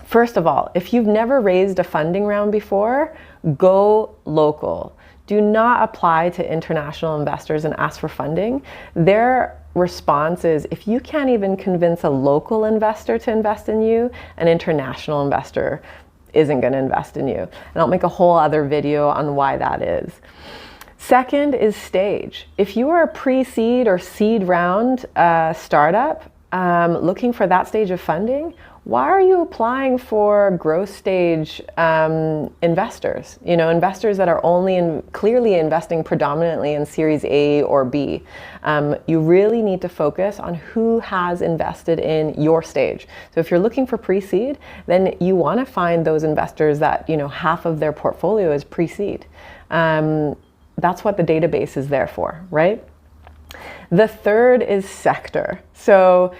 First of all, if you've never raised a funding round before, go local. Do not apply to international investors and ask for funding. Their response is, if you can't even convince a local investor to invest in you, an international investor isn't going to invest in you. And I'll make a whole other video on why that is. Second is stage. If you are a pre-seed or seed round startup looking for that stage of funding, why are you applying for growth stage investors? You know, investors that are only clearly investing predominantly in Series A or B. You really need to focus on who has invested in your stage. So if you're looking for pre-seed, then you want to find those investors that, you know, half of their portfolio is pre-seed. That's what the database is there for, right? The third is sector. So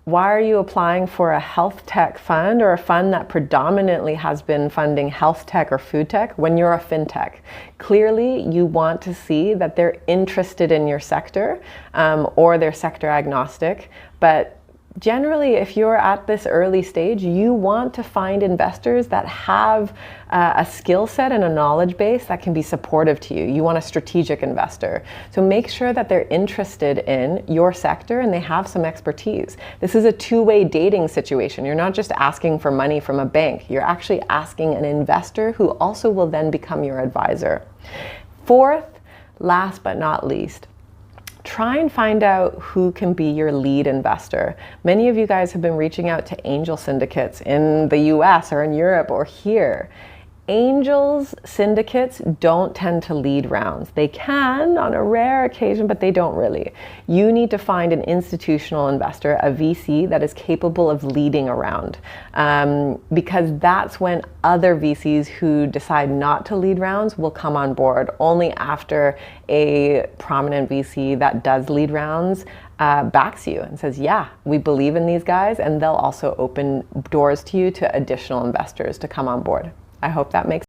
why are you applying for a health tech fund or a fund that predominantly has been funding health tech or food tech when you're a fintech? Clearly, you want to see that they're interested in your sector or they're sector agnostic. But generally, if you're at this early stage, you want to find investors that have a skill set and a knowledge base that can be supportive to you. You want a strategic investor. So make sure that they're interested in your sector and they have some expertise. This is a two-way dating situation. You're not just asking for money from a bank. You're actually asking an investor who also will then become your advisor. Fourth, last but not least, try and find out who can be your lead investor. Many of you guys have been reaching out to angel syndicates in the US or in Europe or here. Angels syndicates don't tend to lead rounds. They can on a rare occasion, but they don't really. You need to find an institutional investor, a VC that is capable of leading a round, because that's when other VCs who decide not to lead rounds will come on board only after a prominent VC that does lead rounds backs you and says, yeah, we believe in these guys, and they'll also open doors to you to additional investors to come on board. I hope that makes